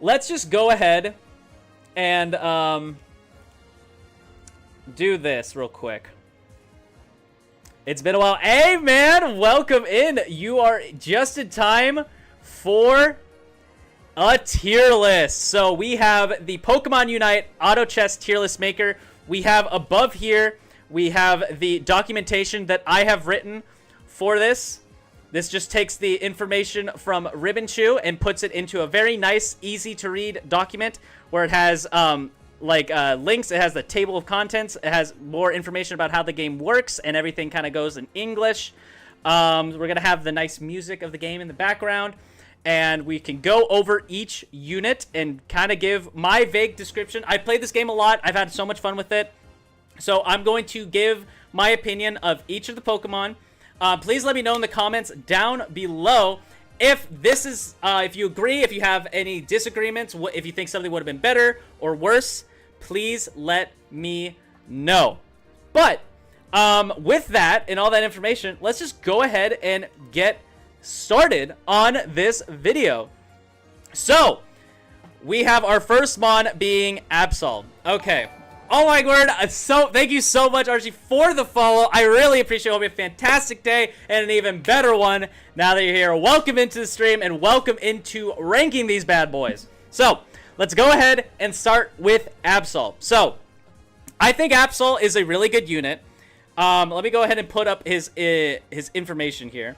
let's just go ahead and do this real quick. It's been a while. Hey, man, welcome in. You are just in time for a tier list. So we have the Pokemon Unite Auto Chess tier list maker. We have above here, we have the documentation that I have written for this. This just takes the information from Ribbon Chew and puts it into a very nice, easy to read document where it has links. It has the table of contents. It has more information about how the game works, and everything kind of goes in English. We're going to have the nice music of the game in the background, and we can go over each unit and kind of give my vague description. I played this game a lot. I've had so much fun with it. So I'm going to give my opinion of each of the Pokemon. Please let me know in the comments down below if this is, if you agree, if you have any disagreements, if you think something would have been better or worse, please let me know. But with that and all that information, let's just go ahead and get started on this video. So we have our first mon being Absol. Okay. Oh my word, thank you so much, Archie, for the follow. I really appreciate it. Hope you have a fantastic day and an even better one now that you're here. Welcome into the stream and welcome into ranking these bad boys. So, let's go ahead and start with Absol. So, I think Absol is a really good unit. Let me go ahead and put up his information here.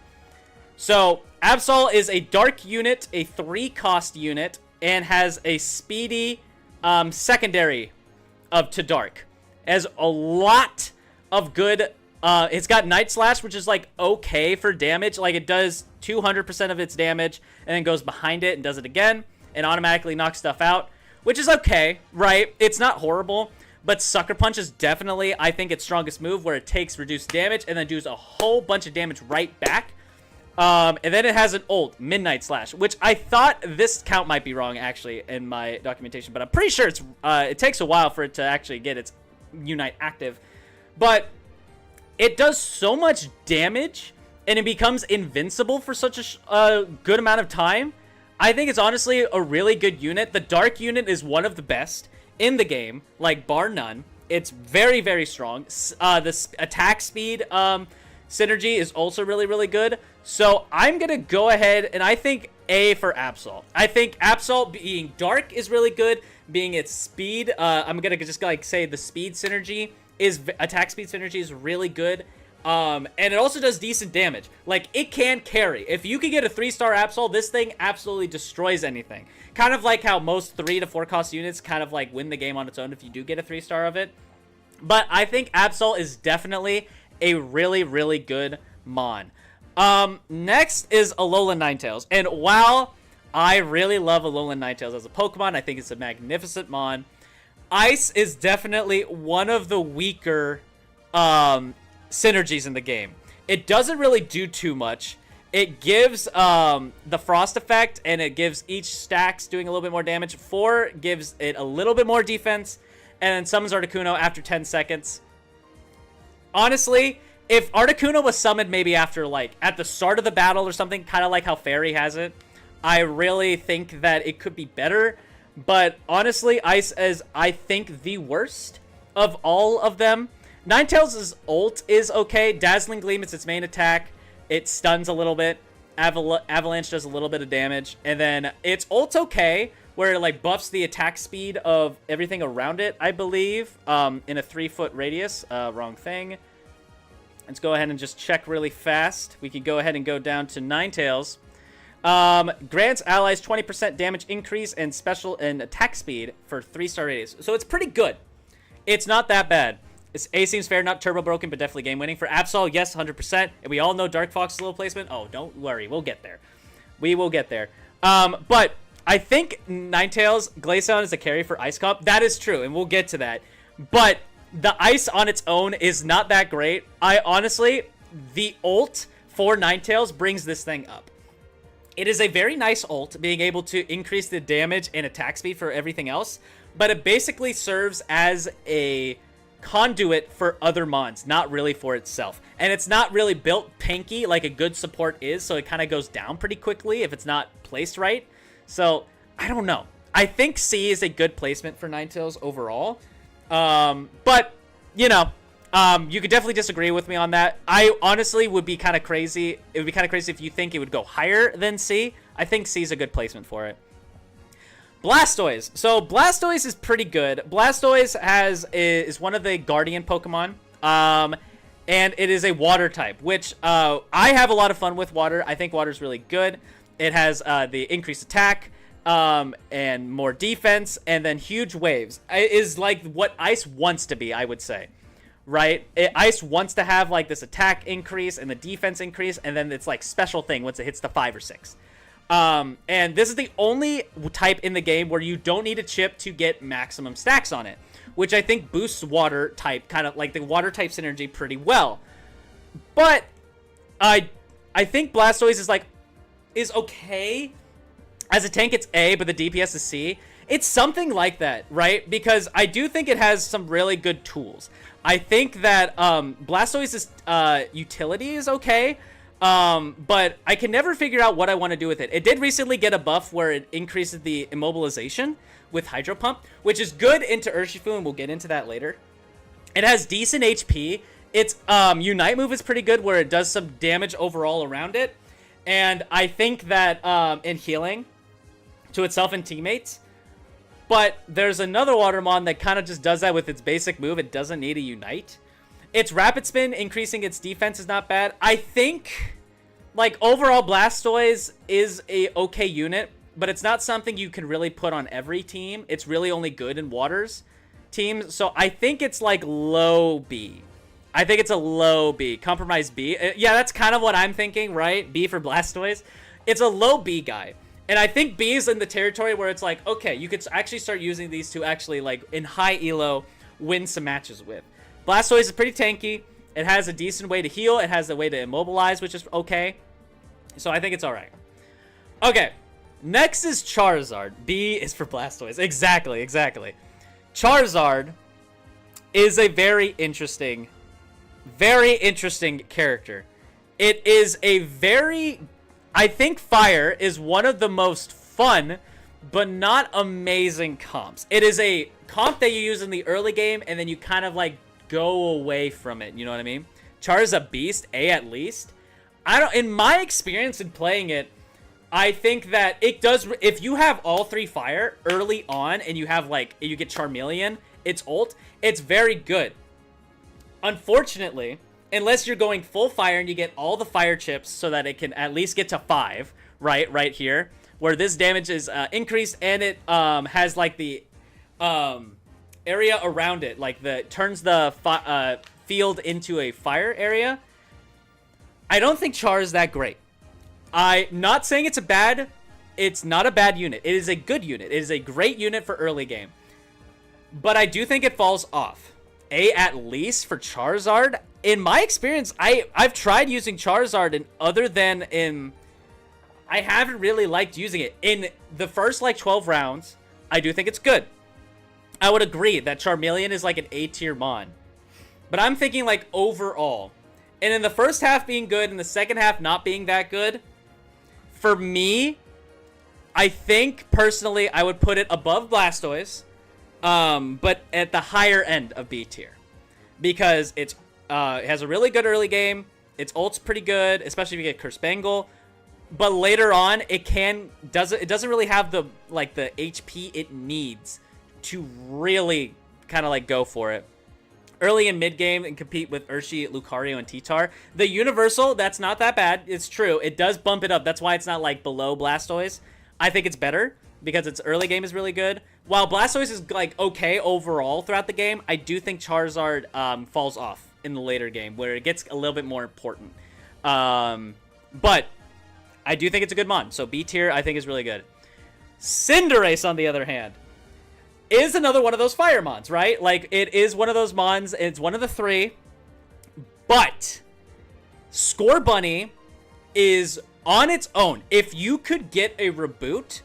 So, Absol is a dark unit, a 3-cost unit, and has a speedy secondary to dark. Has a lot of good. It's got Night Slash, which is like okay for damage. Like it does 200% of its damage and then goes behind it and does it again and automatically knocks stuff out, which is okay, right? It's not horrible, but Sucker Punch is definitely, I think, its strongest move, where it takes reduced damage and then does a whole bunch of damage right back. And then it has an ult, Midnight Slash, which I thought this count might be wrong, actually, in my documentation. But I'm pretty sure it's it takes a while for it to actually get its Unite active. But it does so much damage, and it becomes invincible for such a good amount of time. I think it's honestly a really good unit. The Dark unit is one of the best in the game, like, bar none. It's very, very strong. The attack speed synergy is also really, really good. So I'm going to go ahead and I think A for Absol. I think Absol being dark is really good. Being its speed, I'm going to just like say the speed synergy is, attack speed synergy is really good. And it also does decent damage. Like, it can carry. If you can get a 3-star Absol, this thing absolutely destroys anything. Kind of like how most 3 to 4 cost units kind of like win the game on its own if you do get a 3-star of it. But I think Absol is definitely a really, really good mon. Next is Alolan Ninetales. And while I really love Alolan Ninetales as a Pokemon, I think it's a magnificent mon, Ice is definitely one of the weaker synergies in the game. It doesn't really do too much. It gives the Frost effect, and it gives each stacks doing a little bit more damage. 4 gives it a little bit more defense, and then summons Articuno after 10 seconds. Honestly, if Articuno was summoned maybe after, like, at the start of the battle or something, kind of like how Fairy has it, I really think that it could be better. But honestly, Ice is, I think, the worst of all of them. Ninetales' ult is okay. Dazzling Gleam is its main attack. It stuns a little bit. Avalanche does a little bit of damage. And then its ult's okay, where it like buffs the attack speed of everything around it, I believe, in a 3-foot radius. Wrong thing. Let's go ahead and just check really fast. We could go ahead and go down to Ninetales. Grants allies 20% damage increase and special and attack speed for 3-star radius. So it's pretty good. It's not that bad. A seems fair, not turbo broken, but definitely game winning. For Absol, yes, 100%. And we all know Dark Fox's little placement. Oh, don't worry. We'll get there. We will get there. But I think Ninetales, Glaceon is a carry for Ice Comp. That is true, and we'll get to that. But the Ice on its own is not that great. I honestly, the ult for Ninetales brings this thing up. It is a very nice ult, being able to increase the damage and attack speed for everything else. But it basically serves as a conduit for other mons, not really for itself. And it's not really built pinky like a good support is, so it kind of goes down pretty quickly if it's not placed right. So, I don't know. I think C is a good placement for Ninetales overall. But, you know, you could definitely disagree with me on that. I honestly would be kind of crazy. It would be kind of crazy if you think it would go higher than C. I think C is a good placement for it. Blastoise. So Blastoise is pretty good. Blastoise is one of the Guardian Pokemon. And it is a water type, which I have a lot of fun with water. I think water is really good. It has the increased attack and more defense, and then huge waves. It is like what Ice wants to be, I would say. Right? Ice wants to have like this attack increase and the defense increase, and then it's like special thing once it hits the 5 or 6. And this is the only type in the game where you don't need a chip to get maximum stacks on it, which I think boosts water type, kind of like the water type synergy pretty well. But I think Blastoise is okay. As a tank, it's A, but the DPS is C. It's something like that, right? Because I do think it has some really good tools. I think that Blastoise's utility is okay, but I can never figure out what I want to do with it. It did recently get a buff where it increases the immobilization with Hydro Pump, which is good into Urshifu, and we'll get into that later. It has decent HP. Its Unite move is pretty good, where it does some damage overall around it. And I think that in healing to itself and teammates. But there's another Watermon that kind of just does that with its basic move. It doesn't need a Unite. Its Rapid Spin, increasing its defense, is not bad. I think, like, overall Blastoise is a okay unit, but it's not something you can really put on every team. It's really only good in Waters teams. So I think it's like low B. I think it's a low B. Compromise B. Yeah, that's kind of what I'm thinking, right? B for Blastoise. It's a low B guy. And I think B is in the territory where it's like, okay, you could actually start using these to actually, like, in high elo, win some matches with. Blastoise is pretty tanky. It has a decent way to heal. It has a way to immobilize, which is okay. So I think it's all right. Okay. Next is Charizard. B is for Blastoise. Exactly. Charizard is a very interesting character. It is a very... I think Fire is one of the most fun, but not amazing comps. It is a comp that you use in the early game, and then you kind of, like, go away from it. You know what I mean? Char is a beast, A at least. In my experience in playing it, I think that it does, if you have all 3 Fire early on, and you have, like, you get Charmeleon, its ult, it's very good. Unfortunately, unless you're going full Fire and you get all the Fire chips so that it can at least get to 5, right here, where this damage is increased, and it has, like, the area around it, like, turns the field into a fire area. I don't think Char is that great. I'm not saying it's not a bad unit. It is a good unit. It is a great unit for early game. But I do think it falls off. A at least for Charizard. In my experience, I've tried using Charizard, and other than I haven't really liked using it. In the first, like, 12 rounds, I do think it's good. I would agree that Charmeleon is like an A-tier mon. But I'm thinking, like, overall. And in the first half being good, and the second half not being that good, for me, I think, personally, I would put it above Blastoise, but at the higher end of B tier. Because it has a really good early game, its ult's pretty good, especially if you get Curse Bangle. But later on, it doesn't really have the HP it needs to really kind of, like, go for it. Early and mid game and compete with Urshi, Lucario, and T-Tar. The Universal, that's not that bad. It's true. It does bump it up. That's why it's not, like, below Blastoise. I think it's better because its early game is really good. While Blastoise is, like, okay overall throughout the game, I do think Charizard falls off in the later game where it gets a little bit more important. But I do think it's a good mon. So B tier, I think, is really good. Cinderace, on the other hand, is another one of those fire mons, right? Like, it is one of those mons. It's one of the 3. But Score Bunny is on its own. If you could get a reboot,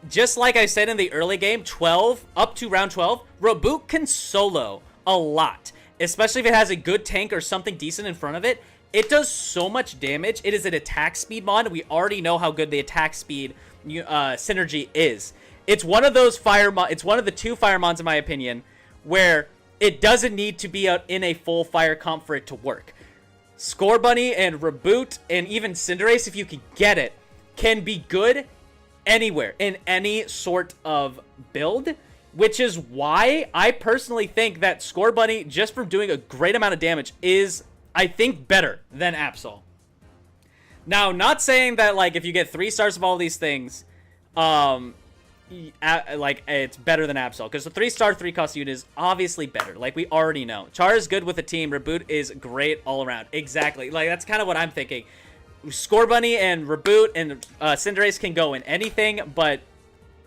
just like I said in the early game, 12, up to round 12, reboot can solo a lot. Especially if it has a good tank or something decent in front of it. It does so much damage. It is an attack speed mod. We already know how good the attack speed synergy is. it's one of those it's one of the 2 fire mons in my opinion where it doesn't need to be out in a full fire comp for it to work. Scorbunny and Reboot and even Cinderace, if you can get it, can be good anywhere in any sort of build, which is why I personally think that Scorbunny, just from doing a great amount of damage, is, I think, better than Absol. Now, not saying that, like, if you get 3 stars of all these things, like, it's better than Absol, because the 3-star 3-cost unit is obviously better. Like, we already know. Char is good with a team. Reboot is great all around. Exactly. Like, that's kind of what I'm thinking. Scorbunny and Reboot and Cinderace can go in anything, but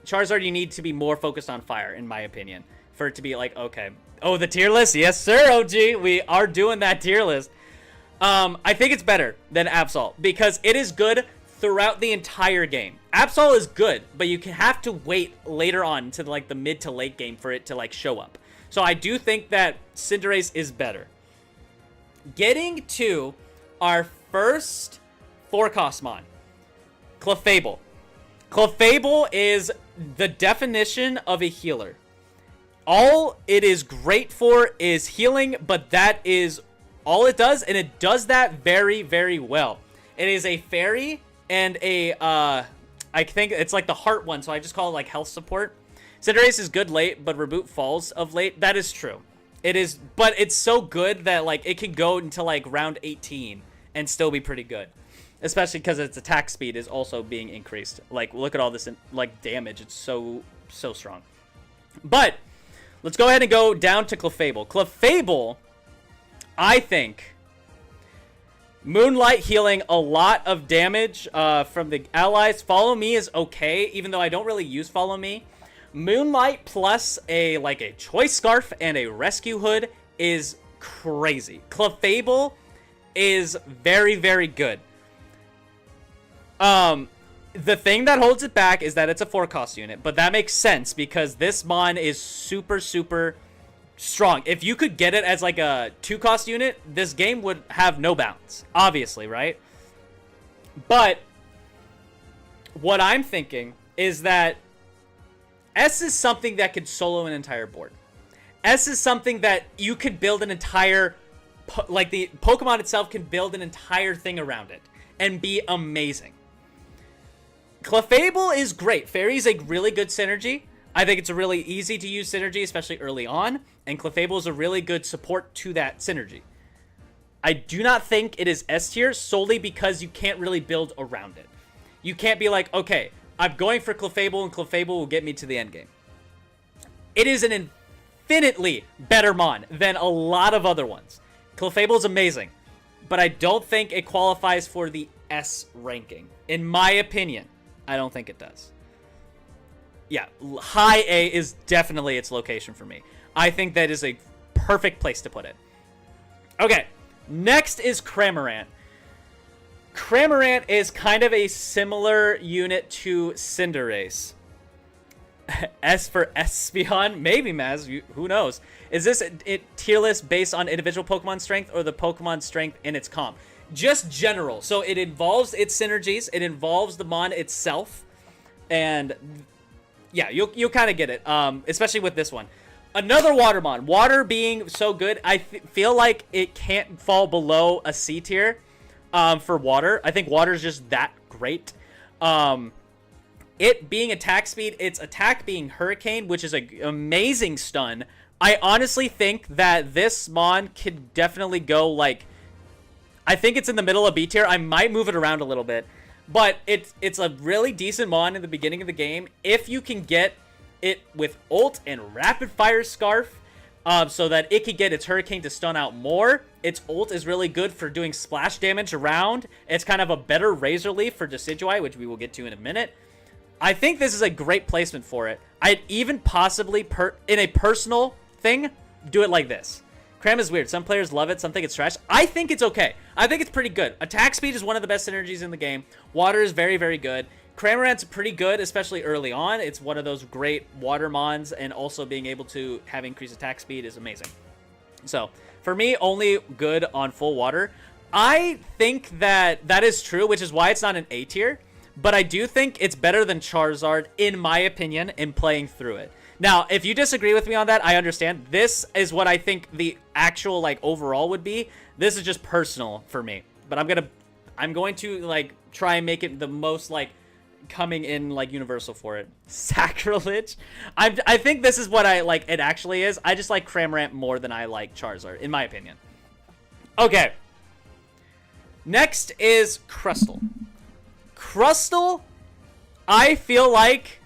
Charizard, you need to be more focused on fire, in my opinion, for it to be like, okay. Oh, the tier list? Yes, sir, OG. We are doing that tier list. I think it's better than Absol, because it is good throughout the entire game. Absol is good, but you have to wait later on to like the mid to late game for it to like show up. So I do think that Cinderace is better. Getting to our first 4-cost mon, Clefable. Clefable is the definition of a healer. All it is great for is healing, but that is all it does, and it does that very, very well. It is a fairy and a, I think it's like the heart one, so I just call it like health support. Cinderace is good late, but Reboot falls of late. That is true. It is, but it's so good that like it can go until like round 18 and still be pretty good. Especially because its attack speed is also being increased. Like, look at all this like damage. It's so strong. But let's go ahead and go down to Clefable. Clefable, I think, Moonlight healing a lot of damage from the allies. Follow Me is okay, even though I don't really use Follow Me. Moonlight plus a Choice Scarf and a Rescue Hood is crazy. Clefable is very, very good. The thing that holds it back is that it's a 4-cost unit, but that makes sense because this mon is super, super strong. If you could get it as like a 2-cost unit, this game would have no bounds, obviously, right? But what I'm thinking is that S is something that could solo an entire board. S is something that you could build an entire, like the Pokemon itself can build an entire thing around it and be amazing. Clefable is great. Fairy's a really good synergy. I think it's a really easy to use synergy, especially early on. And Clefable is a really good support to that synergy. I do not think it is S tier solely because you can't really build around it. You can't be like, okay, I'm going for Clefable and Clefable will get me to the end game. It is an infinitely better mon than a lot of other ones. Clefable is amazing, but I don't think it qualifies for the S ranking. In my opinion, I don't think it does. Yeah, high A is definitely its location for me. I think that is a perfect place to put it. Okay, next is Cramorant. Cramorant is kind of a similar unit to Cinderace. S for Espeon? Maybe, Maz. Who knows? Is this a tier list based on individual Pokemon strength or the Pokemon strength in its comp? Just general. So it involves its synergies. It involves the mon itself. And yeah, you'll kind of get it. Especially with this one. Another water mon. Water being so good, I feel like it can't fall below a C tier for water. I think water is just that great. It being attack speed, its attack being Hurricane, which is an amazing stun. I honestly think that this mon could definitely go like, I think it's in the middle of B tier. I might move it around a little bit, but it's a really decent mon in the beginning of the game if you can get it with ult and rapid fire scarf, so that it could get its Hurricane to stun out more. Its ult is really good for doing splash damage around. It's kind of a better Razor Leaf for Decidueye, which we will get to in a minute. I think this is a great placement for it. I'd even possibly, in a personal thing, do it like this. Cram is weird. Some players love it. Some think it's trash. I think it's okay. I think it's pretty good. Attack speed is one of the best synergies in the game. Water is very, very good. Cramorant's pretty good, especially early on. It's one of those great water mons, and also being able to have increased attack speed is amazing. So, for me, only good on full water. I think that that is true, which is why it's not an A tier. but I do think it's better than Charizard, in my opinion, in playing through it. Now, if you disagree with me on that, I understand. This is what I think the actual, like, overall would be. This is just personal for me. But I'm going to, like, try and make it the most, like, coming in, like, universal for it. Sacrilege. I think this is what it actually is. I just like Cramorant more than I like Charizard, in my opinion. Okay. Next is Crustle. Crustle, I feel like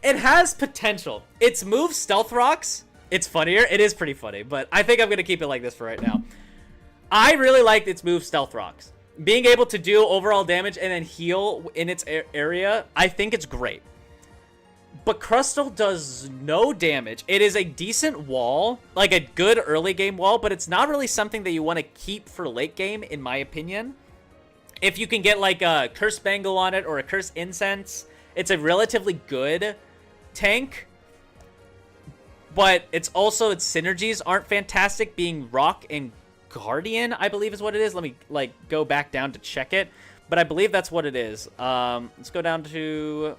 it has potential. Its move, Stealth Rocks, it's funnier. It is pretty funny, but I think I'm going to keep it like this for right now. I really like its move, Stealth Rocks. Being able to do overall damage and then heal in its area, I think it's great. But Crustle does no damage. It is a decent wall, like a good early game wall, but it's not really something that you want to keep for late game, in my opinion. If you can get like a Curse Bangle on it or a Curse Incense, it's a relatively good tank. But it's also, its synergies aren't fantastic, being Rock and Guardian, I believe is what it is. Let me like go back down to check it, but I believe that's what it is. Let's go down to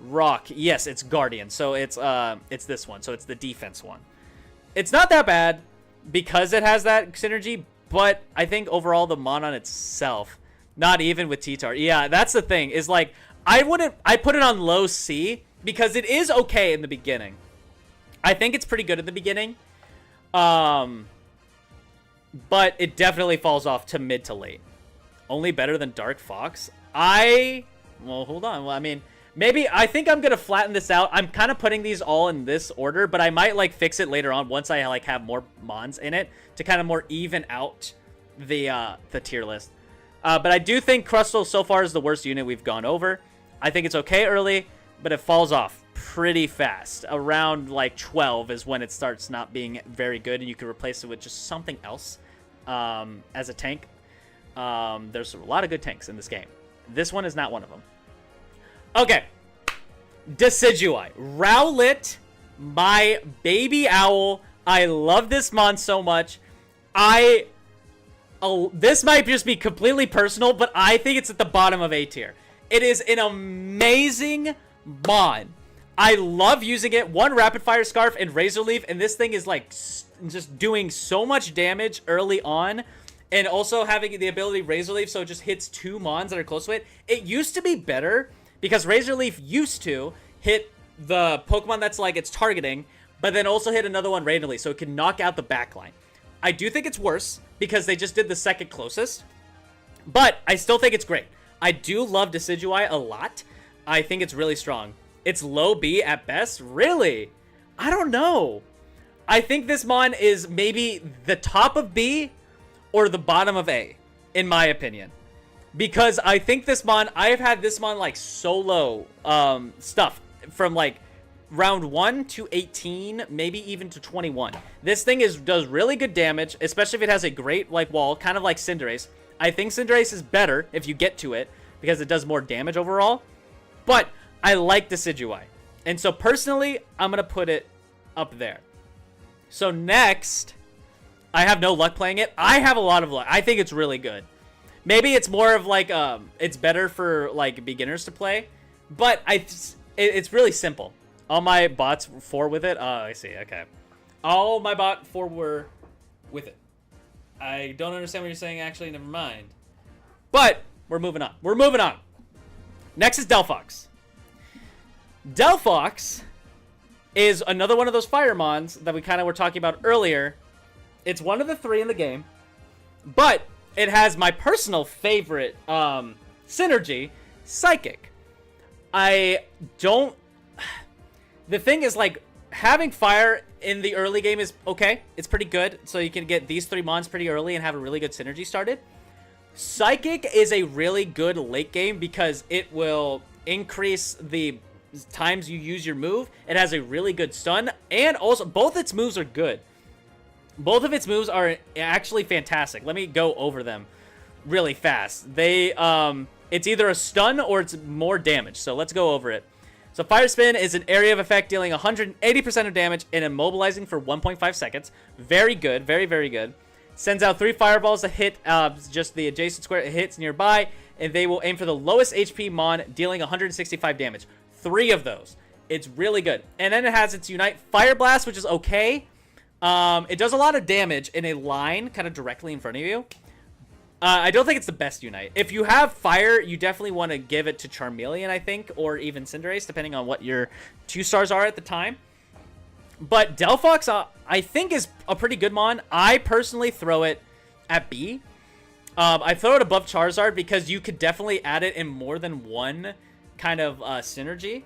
Rock. Yes, it's Guardian. So it's this one. So it's the defense one. It's not that bad because it has that synergy, but I think overall the mon on itself, not even with T-Tar. Yeah, that's the thing, is like I put it on low C because it is okay in the beginning. I think it's pretty good in the beginning. But it definitely falls off to mid to late. Only better than Dark Fox. Well, hold on. Well, I mean, maybe I think I'm gonna flatten this out. I'm kind of putting these all in this order, but I might like fix it later on once I like have more mons in it to kind of more even out the tier list. But I do think Crustle so far is the worst unit we've gone over. I think it's okay early, but it falls off pretty fast. Around like 12 is when it starts not being very good, and you can replace it with just something else as a tank. There's a lot of good tanks in this game. This one is not one of them. Okay. Decidueye. Rowlet, my baby owl. I love this mon so much. This might just be completely personal, but I think it's at the bottom of A tier. It is an amazing mon. I love using it. One Rapid Fire Scarf and Razor Leaf, and this thing is like just doing so much damage early on, and also having the ability Razor Leaf, so it just hits 2 mons that are close to it. It used to be better because Razor Leaf used to hit the Pokemon that's like it's targeting, but then also hit another one randomly, so it can knock out the backline. I do think it's worse because they just did the second closest, but I still think it's great. I do love Decidueye a lot. I think it's really strong. It's low B at best? Really? I don't know. I think this mon is maybe the top of B or the bottom of A, in my opinion. Because I think this mon, I've had this mon like solo stuff from like round 1 to 18, maybe even to 21. This thing does really good damage, especially if it has a great like wall, kind of like Cinderace. I think Cinderace is better if you get to it because it does more damage overall. But I like Decidueye. And so personally, I'm going to put it up there. So next, I have no luck playing it. I have a lot of luck. I think it's really good. Maybe it's more of like, it's better for like beginners to play. But it's really simple. All my bots 4 with it. Oh, I see. Okay. All my bot 4 were with it. I don't understand what you're saying, actually. Never mind. But we're moving on. We're moving on. Next is Delphox. Delphox is another one of those fire mons that we kind of were talking about earlier. It's one of the 3 in the game, but it has my personal favorite synergy, Psychic. The thing is, like, having fire in the early game is okay. It's pretty good, so you can get these 3 mons pretty early and have a really good synergy started. Psychic is a really good late game because it will increase the times you use your move. It has a really good stun, and also both its moves are good. Both of its moves are actually fantastic. Let me go over them really fast. It's either a stun or it's more damage, so let's go over it. So Fire Spin is an area of effect dealing 180% of damage and immobilizing for 1.5 seconds. Very good. Very, very good. Sends out 3 fireballs that hit just the adjacent square it hits nearby. and they will aim for the lowest HP Mon, dealing 165 damage. 3 of those. It's really good. And then it has its Unite Fire Blast, which is okay. It does a lot of damage in a line kind of directly in front of you. I don't think it's the best Unite. If you have Fire, you definitely want to give it to Charmeleon, I think, or even Cinderace, depending on what your 2-stars are at the time. But Delphox, I think, is a pretty good Mon. I personally throw it at B. I throw it above Charizard because you could definitely add it in more than one kind of synergy.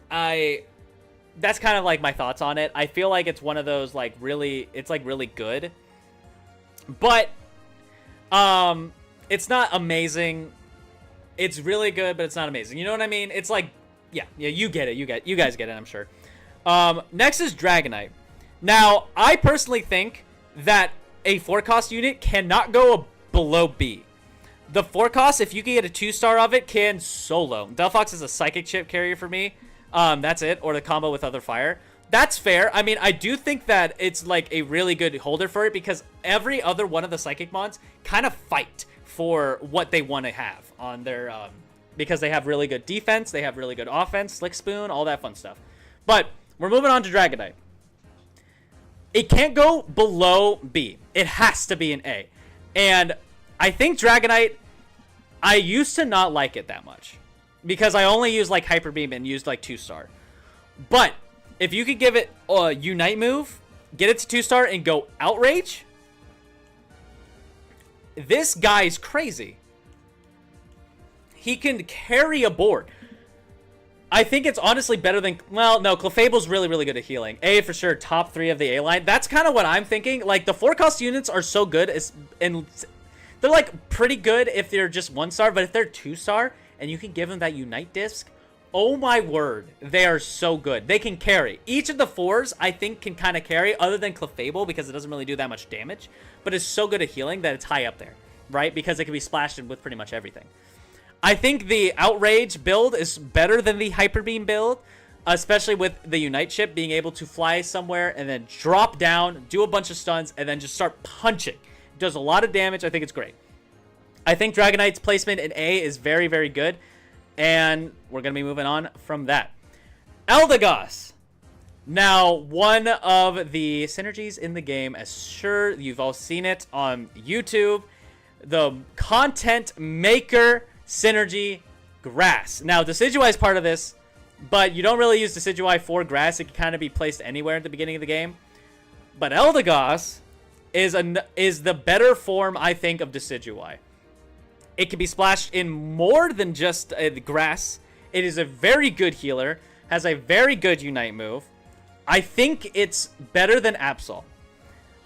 That's kind of like my thoughts on it. I feel like it's one of those like really good. But it's not amazing. It's really good, but it's not amazing. You know what I mean? It's like, yeah, you get it. You guys get it, I'm sure. Next is Dragonite. Now, I personally think that a 4-cost unit cannot go below B. The 4-cost, if you can get a 2-star of it, can solo. Delphox is a Psychic Chip carrier for me. That's it, or the combo with other fire. That's fair. I mean, I do think that it's like a really good holder for it because every other one of the Psychic Mons kind of fight for what they want to have on their, because they have really good defense, they have really good offense, Slick Spoon, all that fun stuff. But we're moving on to Dragonite. It can't go below B. It has to be an A. And I think Dragonite, I used to not like it that much because I only used like Hyper Beam and used like 2-star. But if you could give it a Unite move, get it to 2-star and go Outrage, this guy's crazy. He can carry a board. I think it's honestly better than... Well, no, Clefable's really, really good at healing. A for sure, top 3 of the A line. That's kind of what I'm thinking. Like, the 4-cost units are so good, and they're, like, pretty good if they're just 1-star, but if they're 2-star, and you can give them that Unite disc, oh my word, they are so good. They can carry. Each of the 4s, I think, can kind of carry, other than Clefable, because it doesn't really do that much damage, but it's so good at healing that it's high up there, right? Because it can be splashed in with pretty much everything. I think the Outrage build is better than the Hyper Beam build, especially with the Unite chip being able to fly somewhere and then drop down, do a bunch of stuns, and then just start punching. It does a lot of damage. I think it's great. I think Dragonite's placement in A is very, very good, and we're going to be moving on from that. Eldegoss. Now, one of the synergies in the game, as sure you've all seen it on YouTube, the content maker synergy grass. Now, Decidueye is part of this, but you don't really use Decidueye for grass. It can kind of be placed anywhere at the beginning of the game. But Eldegoss is the better form, I think, of Decidueye. It can be splashed in more than just the grass. It is a very good healer, has a very good Unite move. I think it's better than Absol.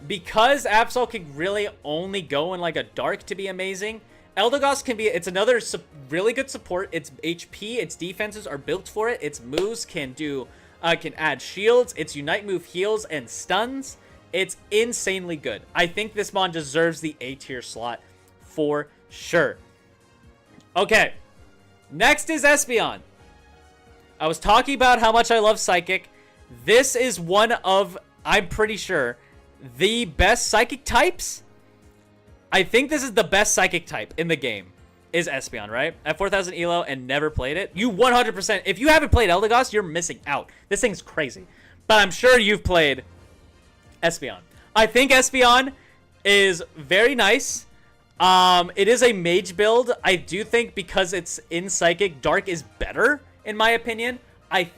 Because Absol can really only go in like a dark to be amazing, Eldegoss can be, it's another really good support. Its HP, its defenses are built for it. Its moves can add shields. Its Unite move heals and stuns. It's insanely good. I think this Mon deserves the A tier slot for sure. Okay, next is Espeon. I was talking about how much I love Psychic. This is one of, I'm pretty sure, the best Psychic types. I think this is the best Psychic type in the game, is Espeon, right? At 4,000 ELO and never played it. You 100%, if you haven't played Eldegoss, you're missing out. This thing's crazy. But I'm sure you've played Espeon. I think Espeon is very nice. It is a mage build. I do think because it's in Psychic, Dark is better, in my opinion. I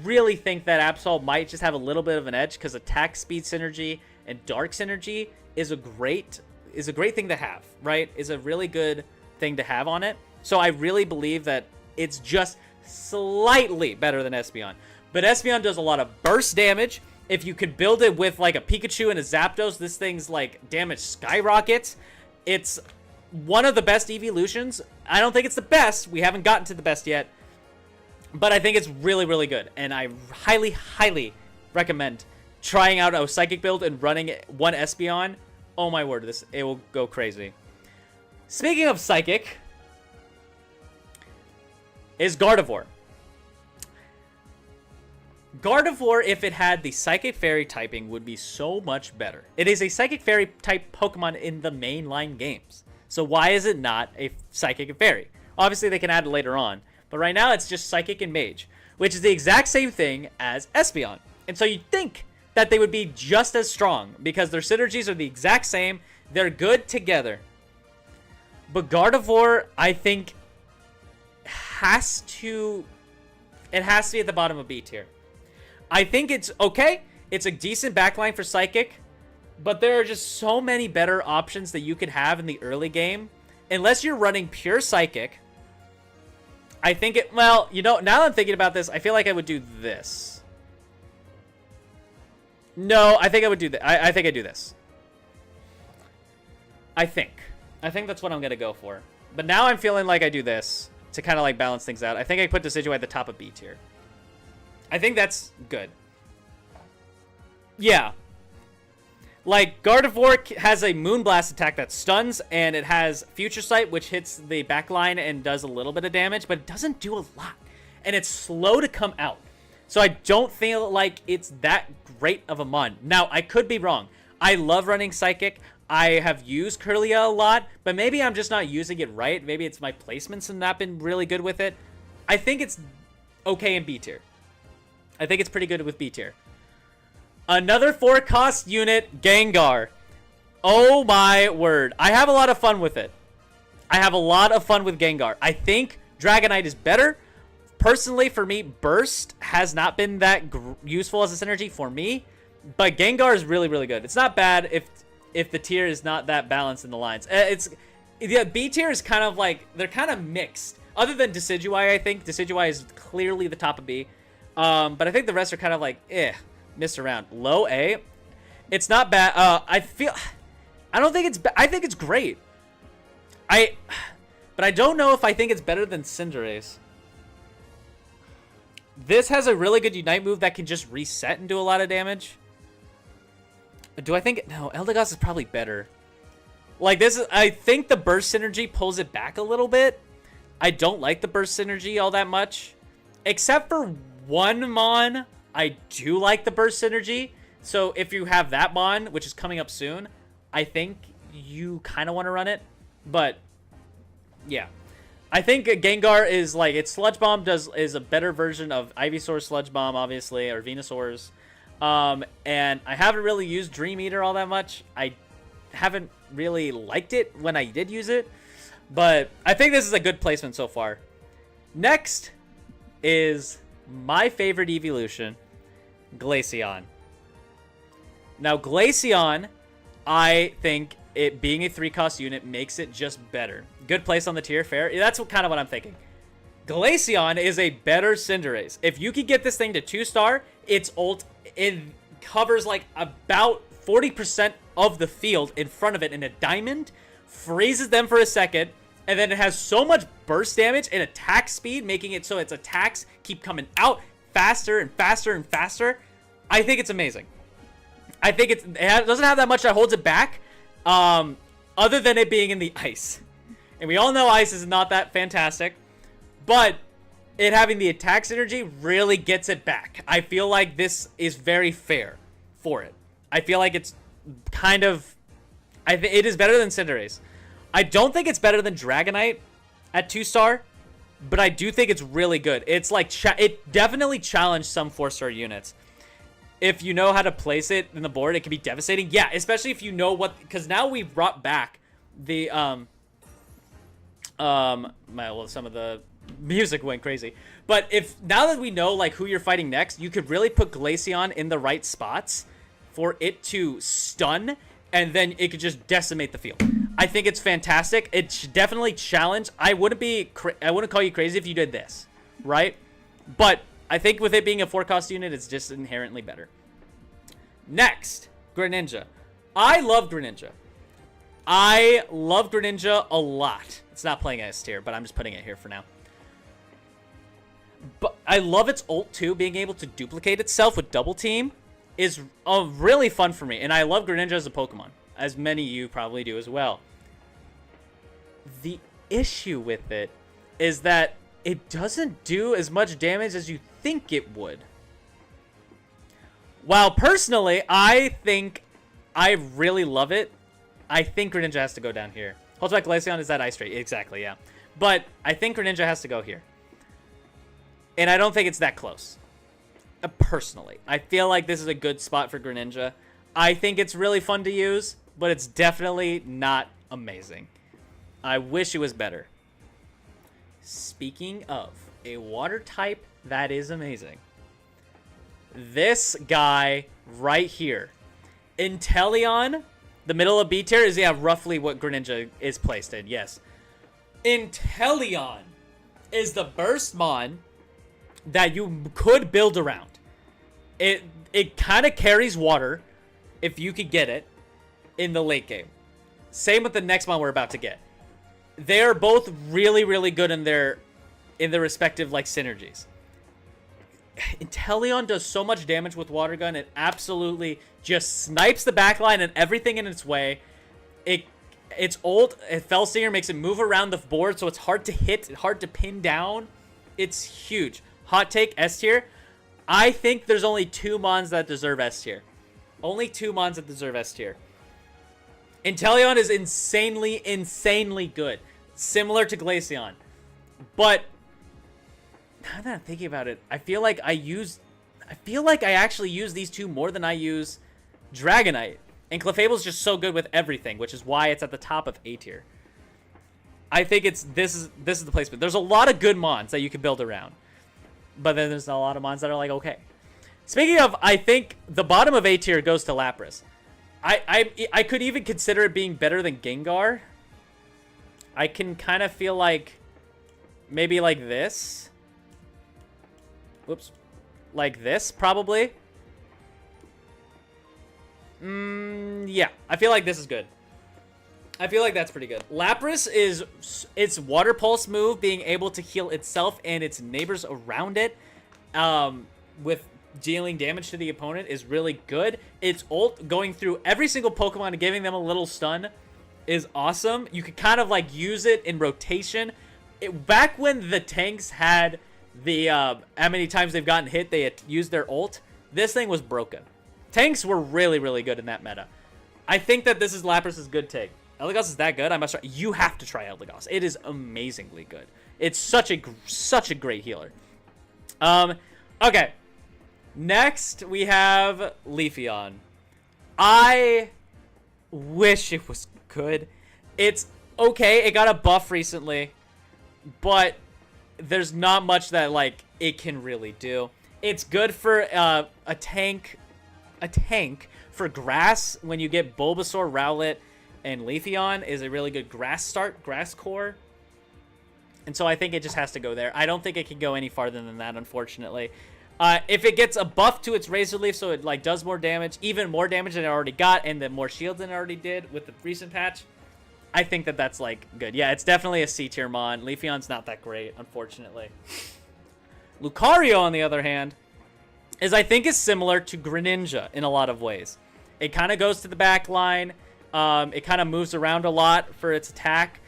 really think that Absol might just have a little bit of an edge because attack speed synergy and Dark synergy is a great thing to have, right? Is a really good thing to have on it. So I really believe that it's just slightly better than Espeon. But Espeon does a lot of burst damage. If you could build it with like a Pikachu and a Zapdos, this thing's like damage skyrockets. It's one of the best evolutions. I don't think it's the best. We haven't gotten to the best yet. But I think it's really, really good. And I highly, highly recommend trying out a Psychic build and running one Espeon. Oh my word, it will go crazy. Speaking of Psychic, is Gardevoir. Gardevoir, if it had the Psychic Fairy typing, would be so much better. It is a Psychic Fairy type Pokemon in the mainline games. So why is it not a Psychic and Fairy? Obviously, they can add it later on. But right now, it's just Psychic and Mage, which is the exact same thing as Espeon. And so you'd think that they would be just as strong because their synergies are the exact same. They're good together. But Gardevoir, I think, has to be at the bottom of B tier. I think it's okay. It's a decent backline for Psychic, but there are just so many better options that you could have in the early game. Unless you're running pure Psychic, I think it, well, you know, now that I'm thinking about this, I feel like I would do this. No, I think I would do that. I think I do this. I think that's what I'm going to go for. But now I'm feeling like I do this to kind of like balance things out. I think I put Decidueye at the top of B tier. I think that's good. Yeah. Like, Gardevoir has a Moonblast attack that stuns, and it has Future Sight, which hits the backline and does a little bit of damage, but it doesn't do a lot. And it's slow to come out. So I don't feel like it's that great of a mon. Now, I could be wrong. I love running Psychic. I have used Kirlia a lot, but maybe I'm just not using it right. Maybe it's my placements have not been really good with it. I think it's okay in B tier. I think it's pretty good with B tier. Another 4-cost unit, Gengar. Oh my word. I have a lot of fun with it. I have a lot of fun with Gengar. I think Dragonite is better. Personally, for me, Burst has not been that useful as a synergy for me. But Gengar is really, really good. It's not bad if the tier is not that balanced in the lines. Yeah, B tier is kind of like, they're kind of mixed. Other than Decidueye, I think. Decidueye is clearly the top of B. But I think the rest are kind of like, missed around. Low A. It's not bad. I don't think it's bad. I think it's great. But I don't know if I think it's better than Cinderace. This has a really good Unite move that can just reset and do a lot of damage. Do I think... No, Eldegoss is probably better. Like, this is... I think the Burst Synergy pulls it back a little bit. I don't like the Burst Synergy all that much. Except for one Mon, I do like the Burst Synergy. So, if you have that Mon, which is coming up soon, I think you kind of want to run it. But, yeah. I think Gengar is like... Its Sludge Bomb is a better version of Ivysaur's Sludge Bomb, obviously, or Venusaur's. And I haven't really used Dream Eater all that much. I haven't really liked it when I did use it, but I think this is a good placement so far. Next is my favorite evolution, Glaceon. Now, Glaceon, I think it being a 3-cost unit makes it just better. Good place on the tier, fair. That's kind of what I'm thinking. Glaceon is a better Cinderace. If you could get this thing to 2-star, its ult, it covers like about 40% of the field in front of it in a diamond, freezes them for a second, and then it has so much burst damage and attack speed, making it so its attacks keep coming out faster and faster and faster. I think it's amazing. I think it doesn't have that much that holds it back, other than it being in the ice. And we all know ice is not that fantastic, but it having the attack synergy really gets it back. I feel like this is very fair for it. I feel like it's kind of... it is better than Cinderace. I don't think it's better than Dragonite at 2-star, but I do think it's really good. It's like... it definitely challenged some 4-star units. If you know how to place it in the board, it can be devastating. Yeah, especially if you know what... Because now we've brought back the... well, some of the... music went crazy, but if now that we know like who you're fighting next, you could really put Glaceon in the right spots for it to stun, and then it could just decimate the field. I think it's fantastic. It's definitely challenge. I wouldn't call you crazy if you did this, right? But I think with it being a 4-cost unit, it's just inherently better. Next, Greninja. I love Greninja. I love Greninja a lot. It's not playing S tier, but I'm just putting it here for now. But I love its ult too. Being able to duplicate itself with double team is really fun for me. And I love Greninja as a Pokemon, as many of you probably do as well. The issue with it is that it doesn't do as much damage as you think it would. While personally, I think I really love it, I think Greninja has to go down here. Holds back Glaceon is that Ice Ray. Exactly, yeah. But I think Greninja has to go here. And I don't think it's that close. Personally. I feel like this is a good spot for Greninja. I think it's really fun to use, but it's definitely not amazing. I wish it was better. Speaking of a water type that is amazing. This guy right here. Inteleon, the middle of B tier is, yeah, roughly what Greninja is placed in, yes. Inteleon is the burst mon that you could build around. It kind of carries water if you could get it in the late game. Same with the next mon we're about to get. They're both really, really good in their respective like synergies. Inteleon does so much damage with Water Gun. It absolutely just snipes the backline and everything in its way. Its ult, Fell Stinger, makes it move around the board, so it's hard to hit, hard to pin down. It's huge. Hot take, S tier. I think there's only 2 mons that deserve S tier. Only 2 mons that deserve S tier. Inteleon is insanely, insanely good. Similar to Glaceon. But now that I'm thinking about it, I feel like I actually use these 2 more than I use Dragonite. And Clefable's just so good with everything, which is why it's at the top of A tier. I think this is the placement. There's a lot of good mons that you can build around. But then there's a lot of mons that are like, okay. Speaking of, I think the bottom of A tier goes to Lapras. I could even consider it being better than Gengar. I can kind of feel like maybe like this. Whoops. Like this, probably. Yeah. I feel like this is good. I feel like that's pretty good. Lapras is its Water Pulse move being able to heal itself and its neighbors around it with dealing damage to the opponent is really good. Its ult going through every single Pokemon and giving them a little stun is awesome. You could kind of like use it in rotation. Back when the tanks had the how many times they've gotten hit, they had used their ult. This thing was broken. Tanks were really, really good in that meta. I think that this is Lapras' good take. Eldegoss is that good. I must try. You have to try Eldegoss. It is amazingly good. It's such a great healer. Okay. Next we have Leafeon. I wish it was good. It's okay. It got a buff recently, but there's not much that like it can really do. It's good for a tank for grass. When you get Bulbasaur, Rowlet, and Leafeon is a really good grass core. And so I think it just has to go there. I don't think it can go any farther than that, unfortunately. If it gets a buff to its Razor Leaf so it like does more damage, even more damage than it already got, and then more shield than it already did with the recent patch, I think that that's like good. Yeah, it's definitely a C tier mon. Leafeon's not that great, unfortunately. Lucario, on the other hand, I think is similar to Greninja in a lot of ways. It kind of goes to the back line. It kind of moves around a lot for its attack.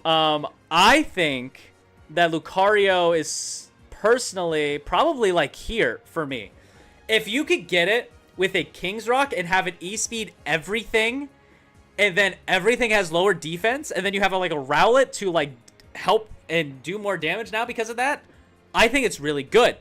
I think that Lucario is personally probably like here for me. If you could get it with a King's Rock and have it E-speed everything, and then everything has lower defense, and then you have like a Rowlet to like help and do more damage now because of that, I think it's really good.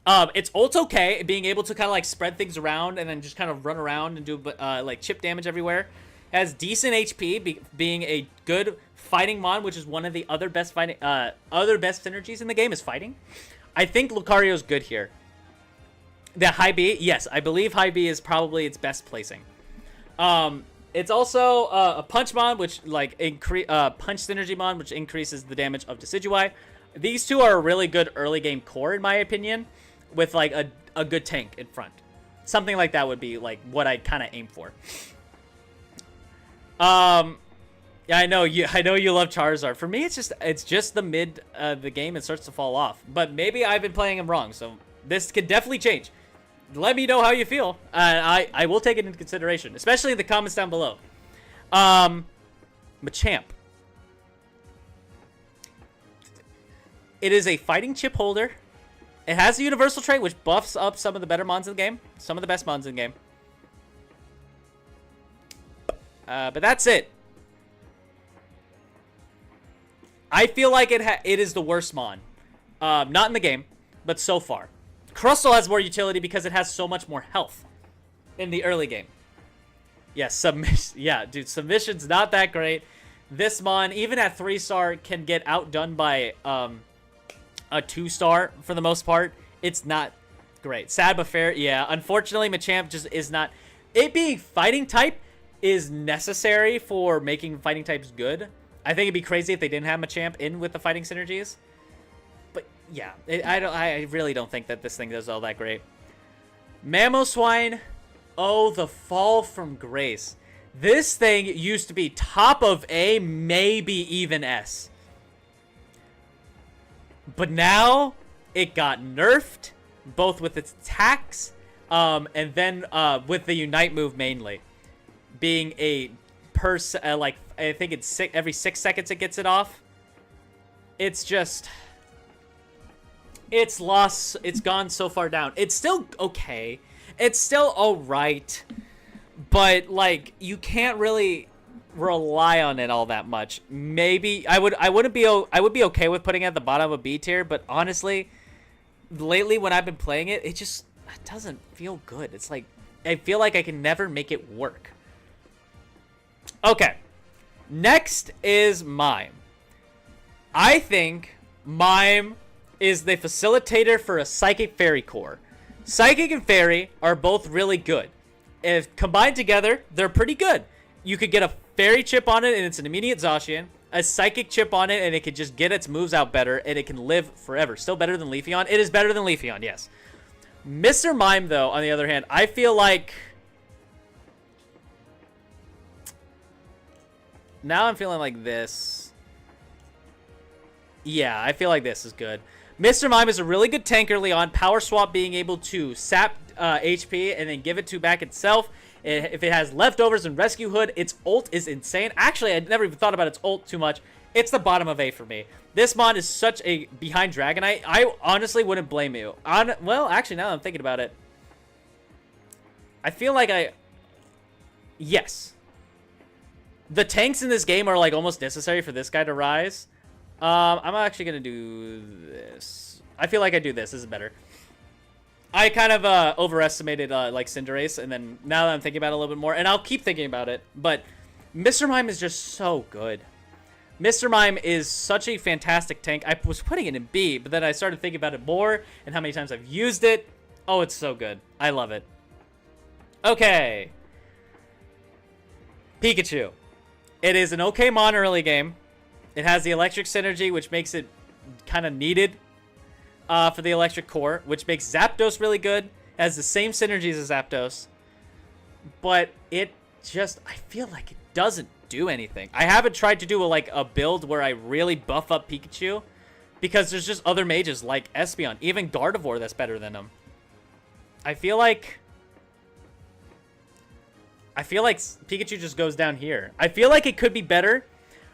It's ult's okay, being able to kind of like spread things around and then just kind of run around and do like chip damage everywhere. It has decent HP, being a good fighting mon, which is one of the other best synergies in the game is fighting. I think Lucario's good here. The high B, yes, I believe high B is probably its best placing. It's also a punch mon, which like punch synergy mon, which increases the damage of Decidueye. These two are a really good early game core in my opinion, with like a good tank in front. Something like that would be like what I kind of aim for. Yeah, I know you love Charizard. For me, it's just the mid the game it starts to fall off. But maybe I've been playing him wrong, so this could definitely change. Let me know how you feel. I will take it into consideration, especially in the comments down below. Machamp. It is a fighting chip holder. It has a universal trait, which buffs up some of the better mons in the game. Some of the best mons in the game. But that's it. I feel like it is the worst mon. Not in the game, but so far. Crustle has more utility because it has so much more health in the early game. Yeah, dude, submission's not that great. This mon, even at 3-star, can get outdone by a 2-star for the most part. It's not great. Sad but fair. Yeah, unfortunately, Machamp just is not. It being fighting type is necessary for making fighting types good. I think it'd be crazy if they didn't have Machamp in with the fighting synergies. But yeah, I really don't think that this thing does all that great. Mamoswine. Oh, the fall from grace. This thing used to be top of A, maybe even S. But now it got nerfed, both with its attacks, and then with the Unite move mainly. Being a like, I think it's every 6 seconds it gets it off. It's just, it's lost, it's gone so far down. It's still okay. It's still alright. But like, you can't really rely on it all that much. Maybe I would be okay with putting it at the bottom of a B tier, but honestly, lately when I've been playing it, it doesn't feel good. It's like, I feel like I can never make it work. Okay. Next is Mime. I think Mime is the facilitator for a Psychic Fairy core. Psychic and Fairy are both really good. If combined together, they're pretty good. You could get a Fairy chip on it and it's an immediate Zacian. A Psychic chip on it and it could just get its moves out better and it can live forever. Still better than Leafeon? It is better than Leafeon, yes. Mr. Mime, though, on the other hand, I feel like... Now I'm feeling like this. Yeah, I feel like this is good. Mr. Mime is a really good tank early on. Power Swap being able to sap HP and then give it to back itself. If it has leftovers and Rescue Hood, its ult is insane. Actually, I never even thought about its ult too much. It's the bottom of A for me. This mon is such a behind Dragonite. I honestly wouldn't blame you. Well, actually, now that I'm thinking about it, I feel like yes. The tanks in this game are like almost necessary for this guy to rise. I'm actually going to do this. I feel like I do this. This is better. I kind of overestimated like Cinderace, and then now that I'm thinking about it a little bit more, and I'll keep thinking about it, but Mr. Mime is just so good. Mr. Mime is such a fantastic tank. I was putting it in B, but then I started thinking about it more and how many times I've used it. Oh, it's so good. I love it. Okay. Pikachu. It is an okay mon early game. It has the electric synergy, which makes it kind of needed for the electric core, which makes Zapdos really good. It has the same synergies as Zapdos. But it just, I feel like it doesn't do anything. I haven't tried to do a build where I really buff up Pikachu, because there's just other mages like Espeon, even Gardevoir that's better than him. I feel like Pikachu just goes down here. I feel like it could be better.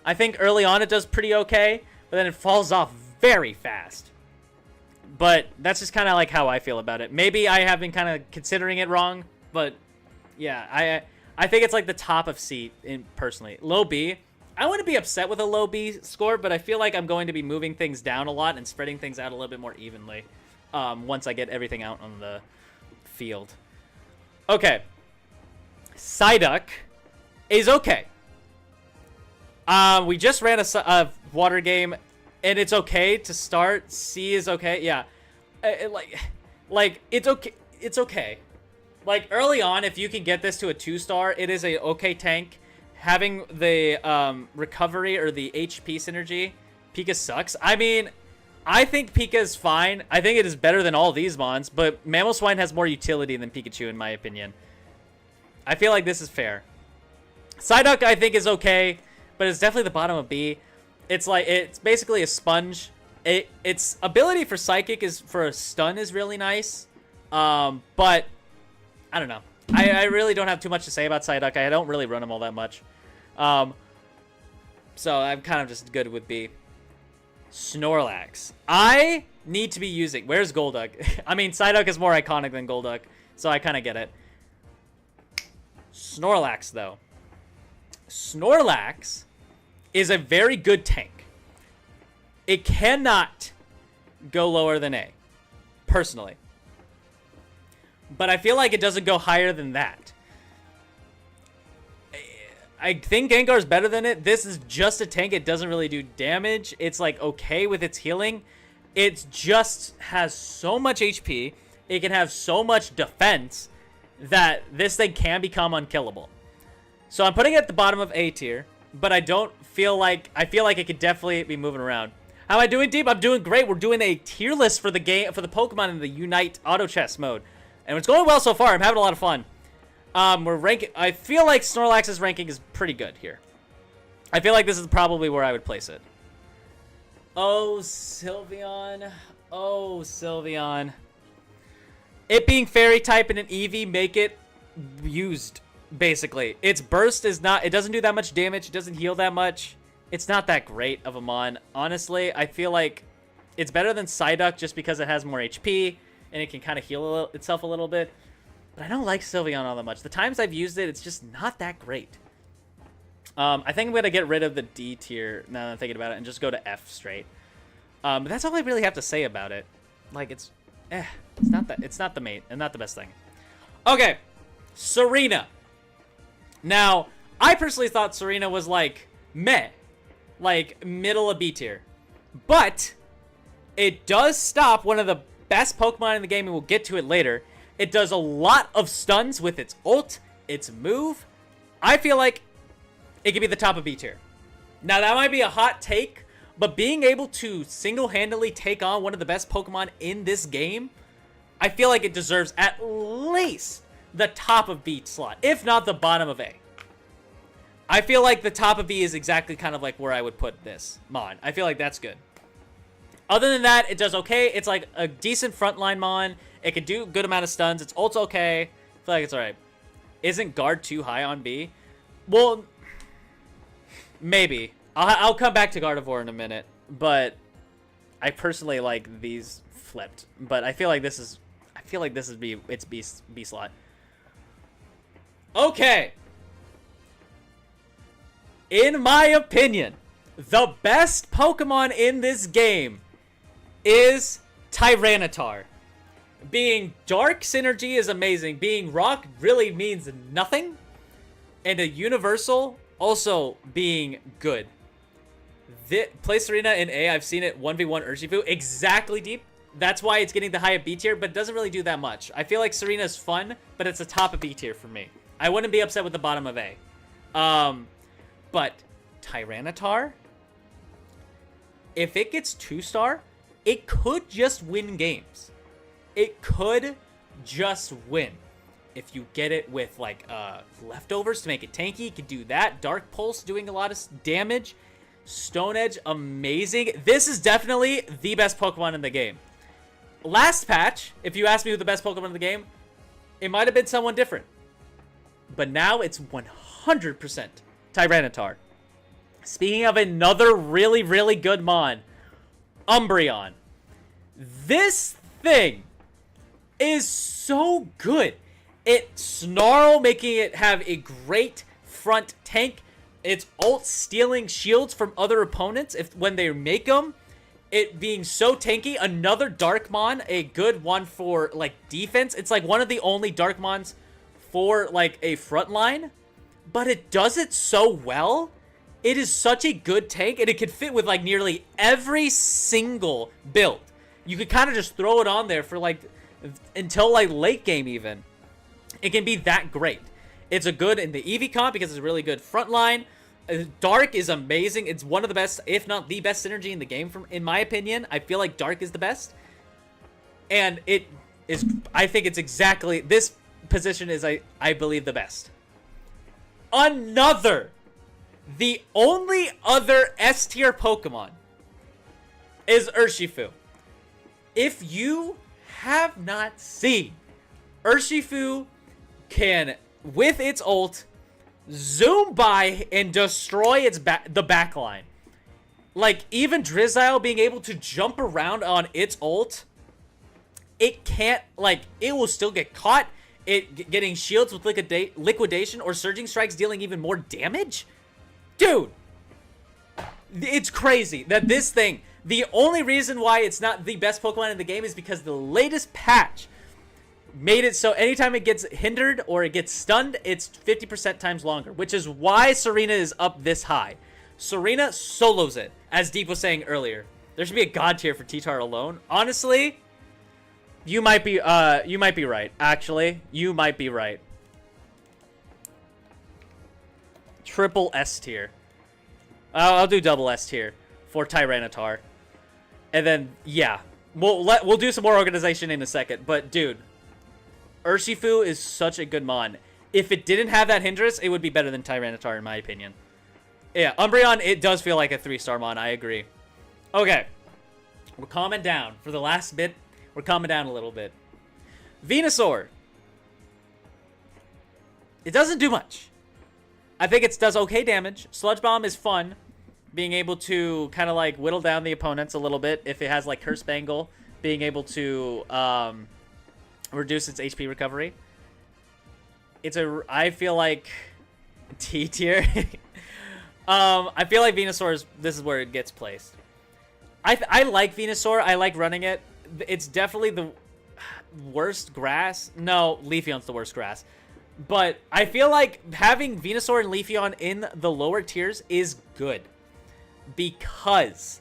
I think early on it does pretty okay, but then it falls off very fast. But that's just kind of like how I feel about it. Maybe I have been kind of considering it wrong, but yeah, I think it's like the top of C personally. Low B. I wouldn't be upset with a low B score, but I feel like I'm going to be moving things down a lot and spreading things out a little bit more evenly once I get everything out on the field. Okay. Psyduck is okay. We just ran a water game, and it's okay to start. C is okay. Yeah, it's okay. It's okay. Like early on, if you can get this to a 2-star, it is a okay tank. Having the recovery or the HP synergy, Pika sucks. I mean, I think Pika is fine. I think it is better than all these mons, but Mamoswine has more utility than Pikachu in my opinion. I feel like this is fair. Psyduck, I think, is okay, but it's definitely the bottom of B. It's like, it's basically a sponge. Its ability for Psychic for a stun is really nice. But I don't know. I really don't have too much to say about Psyduck. I don't really run him all that much. So I'm kind of just good with B. Snorlax. I need to be using... Where's Golduck? I mean, Psyduck is more iconic than Golduck, so I kind of get it. Snorlax, though. Snorlax is a very good tank. It cannot go lower than A, personally. But I feel like it doesn't go higher than that. I think Gengar's better than it. This is just a tank. It doesn't really do damage. It's like okay with its healing. It just has so much HP. It can have so much defense that this thing can become unkillable. So I'm putting it at the bottom of A tier, but I don't feel like, I feel like it could definitely be moving around. How am I doing, Deep? I'm doing great. We're doing a tier list for the game, for the Pokemon in the Unite Auto Chess mode. And it's going well so far. I'm having a lot of fun. We're ranking, I feel like Snorlax's ranking is pretty good here. I feel like this is probably where I would place it. Oh, Sylveon. Oh, Sylveon. It being fairy type and an EV make it used, basically. Its burst is not, it doesn't do that much damage. It doesn't heal that much. It's not that great of a mon. Honestly, I feel like it's better than Psyduck just because it has more HP and it can kind of heal itself a little bit. But I don't like Sylveon all that much. The times I've used it, it's just not that great. I think I'm going to get rid of the D tier now that I'm thinking about it and just go to F straight. But that's all I really have to say about it. Like, it's not the main, and not the best thing. Okay, Tsareena. Now, I personally thought Tsareena was like meh, like middle of B tier. But it does stop one of the best Pokemon in the game, and we'll get to it later. It does a lot of stuns with its ult, its move. I feel like it could be the top of B tier. Now, that might be a hot take, but being able to single-handedly take on one of the best Pokemon in this game, I feel like it deserves at least the top of B slot, if not the bottom of A. I feel like the top of B is exactly kind of like where I would put this mon. I feel like that's good. Other than that, it does okay. It's like a decent frontline mon. It can do a good amount of stuns. Its ult's okay. I feel like it's alright. Isn't guard too high on B? Well, maybe. I'll come back to Gardevoir in a minute, but I personally like these flipped. But I feel like this is, its B slot. Okay. In my opinion, the best Pokemon in this game is Tyranitar. Being Dark Synergy is amazing. Being Rock really means nothing. And a Universal also being good. Place Tsareena in A. I've seen it 1v1 Urshifu. Exactly, Deep. That's why it's getting the high of B tier, but it doesn't really do that much. I feel like Tsareena is fun, but it's the top of B tier for me. I wouldn't be upset with the bottom of A. But Tyranitar, if it gets 2-star, it could just win games. It could just win. If you get it with, like, leftovers to make it tanky, you could do that. Dark Pulse doing a lot of damage. Stone Edge, amazing. This is definitely the best Pokemon in the game. Last patch, if you ask me who the best Pokemon in the game, it might have been someone different. But now it's 100% Tyranitar. Speaking of another really, really good mon, Umbreon. This thing is so good. It Snarl, making it have a great front tank. Its ult stealing shields from other opponents when they make them. It being so tanky. Another Darkmon, a good one for like defense. It's like one of the only Darkmons for like a front line. But it does it so well. It is such a good tank, and it can fit with like nearly every single build. You could kind of just throw it on there for like until like late game even. It can be that great. It's a good in the EV comp because it's a really good front line. Dark is amazing. It's one of the best, if not the best synergy in the game, in my opinion. I feel like Dark is the best. And it is, I think it's exactly, this position is, I believe, the best. The only other S tier Pokemon is Urshifu. If you have not seen, Urshifu can, with its ult, zoom by and destroy the backline. Like, even Drizzile being able to jump around on its ult, it can't, like, it will still get caught. It getting shields with liquidation or surging strikes dealing even more damage. Dude, it's crazy that this thing, The only reason why it's not the best Pokemon in the game is because the latest patch made it so anytime it gets hindered or it gets stunned, it's 50% times longer, which is why Tsareena is up this high. Tsareena solos it, as Deep was saying earlier. There should be a god tier for T-Tar alone. Honestly, you might be right. Actually, you might be right. Triple S tier. I'll do double S tier for Tyranitar. And then, yeah, we'll do some more organization in a second. But, dude, Urshifu is such a good mon. If it didn't have that hindrance, it would be better than Tyranitar, in my opinion. Yeah, Umbreon, it does feel like a 3-star mon. I agree. Okay. We're calming down. For the last bit, we're calming down a little bit. Venusaur. It doesn't do much. I think it does okay damage. Sludge Bomb is fun. Being able to kind of like whittle down the opponents a little bit. If it has like Curse Bangle, being able to reduce its HP recovery. I feel like T tier. I feel like Venusaur this is where it gets placed. I like Venusaur. I like running it. It's definitely the worst grass. No, Leafeon's the worst grass. But I feel like having Venusaur and Leafeon in the lower tiers is good. Because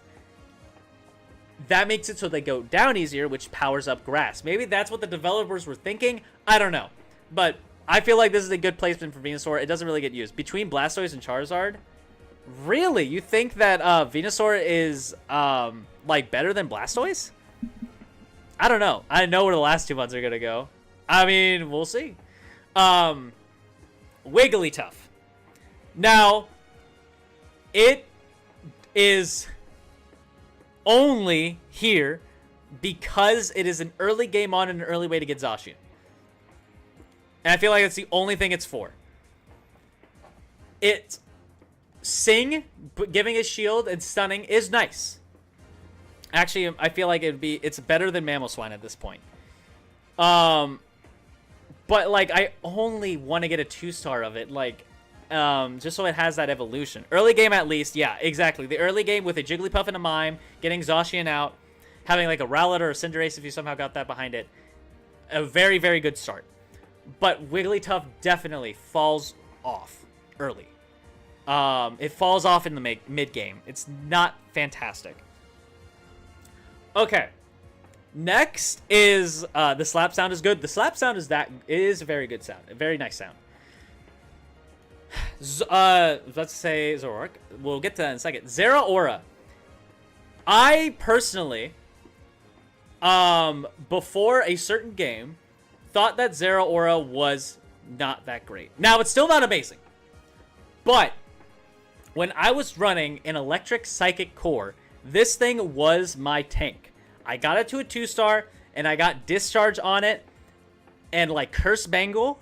that makes it so they go down easier, which powers up grass. Maybe that's what the developers were thinking. I don't know. But I feel like this is a good placement for Venusaur. It doesn't really get used. Between Blastoise and Charizard, really? You think that Venusaur is like better than Blastoise? I don't know. I know where the last 2 months are going to go. I mean, we'll see. Wigglytuff. Now, it is only here because it is an early game on and an early way to get Zacian. And I feel like it's the only thing it's for. Sing, giving a shield and stunning is nice. Actually, I feel like it's better than Mamoswine at this point. But like I only want to get a 2-star of it, like just so it has that evolution. Early game at least, yeah, exactly. The early game with a Jigglypuff and a Mime, getting Zacian out, having like a Rowlet or a Cinderace if you somehow got that behind it. A very, very good start. But Wigglytuff definitely falls off early. It falls off in the mid-game. It's not fantastic. Okay. Next is, the slap sound is good. The slap sound is it is a very good sound. A very nice sound. Let's say Zoroark. We'll get to that in a second. Zeraora. I personally, before a certain game, thought that Zeraora was not that great. Now, it's still not amazing. But when I was running an electric psychic core, this thing was my tank. I got it to a 2-star, and I got discharge on it, and like Curse Bangle.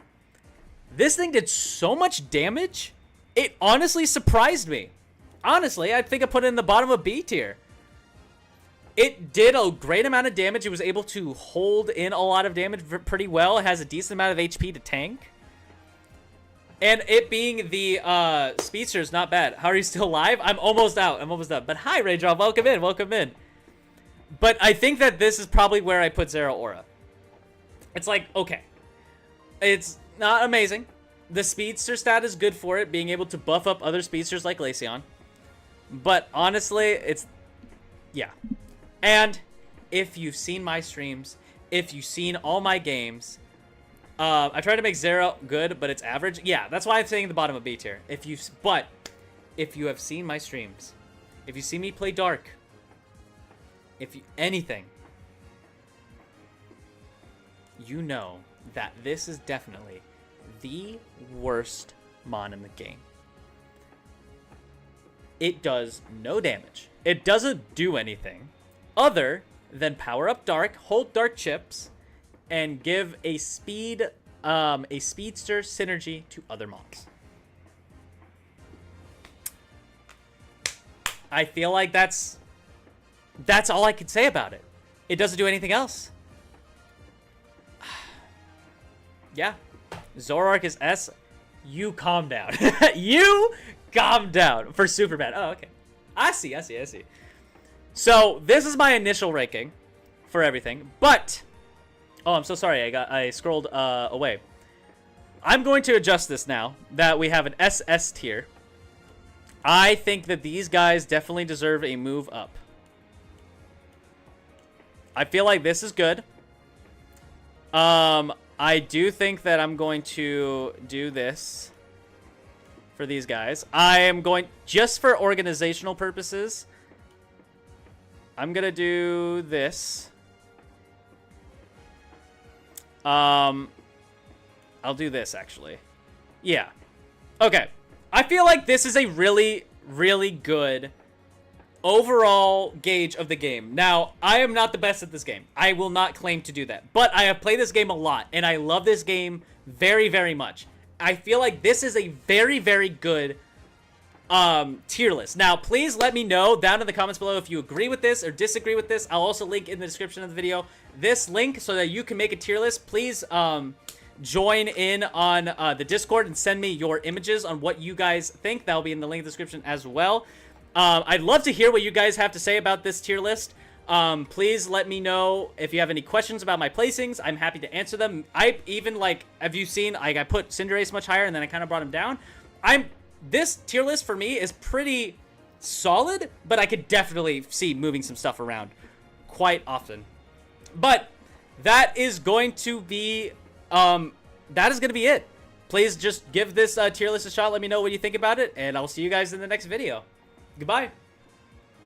This thing did so much damage, it honestly surprised me. Honestly, I think I put it in the bottom of B tier. It did a great amount of damage. It was able to hold in a lot of damage pretty well. It has a decent amount of HP to tank. And it being the speedster is not bad. How are you still alive? I'm almost out. I'm almost out. But hi, Raydrop. Welcome in. Welcome in. But I think that this is probably where I put Zeraora. It's like, okay. It's not amazing. The speedster stat is good for it, being able to buff up other speedsters like Glaceon. But honestly, it's... yeah. And if you've seen my streams, if you've seen all my games... I try to make Zero good, but it's average. Yeah, that's why I'm saying the bottom of B tier. But if you have seen my streams, if you see me play Dark, anything, you know that this is definitely the worst mon in the game. It does no damage. It doesn't do anything other than power up Dark, hold Dark chips, and give a speedster synergy to other mons. I feel like that's all I could say about it. It doesn't do anything else. Yeah. Zoroark is S. You calm down. You calm down for Superman. Oh, okay. I see. So this is my initial ranking for everything, but oh, I'm so sorry. I scrolled away. I'm going to adjust this now that we have an SS tier. I think that these guys definitely deserve a move up. I feel like this is good. I do think that I'm going to do this for these guys. I am going, just for organizational purposes, I'm going to do this. I'll do this, actually. Yeah. Okay. I feel like this is a really, really good overall gauge of the game. Now, I am not the best at this game. I will not claim to do that. But I have played this game a lot, and I love this game very, very much. I feel like this is a very, very good tier list. Now, please let me know down in the comments below if you agree with this or disagree with this. I'll also link in the description of the video this link so that you can make a tier list. Please join in on the Discord and send me your images on what you guys think. That'll be in the link in the description as well. I'd love to hear what you guys have to say about this tier list. Please let me know if you have any questions about my placings. I'm happy to answer them. I even, like, have you seen, like, I put Cinderace much higher and then I kind of brought him down. This tier list for me is pretty solid, but I could definitely see moving some stuff around quite often. But that is going to be, it. Please just give this tier list a shot. Let me know what you think about it, and I'll see you guys in the next video. Goodbye.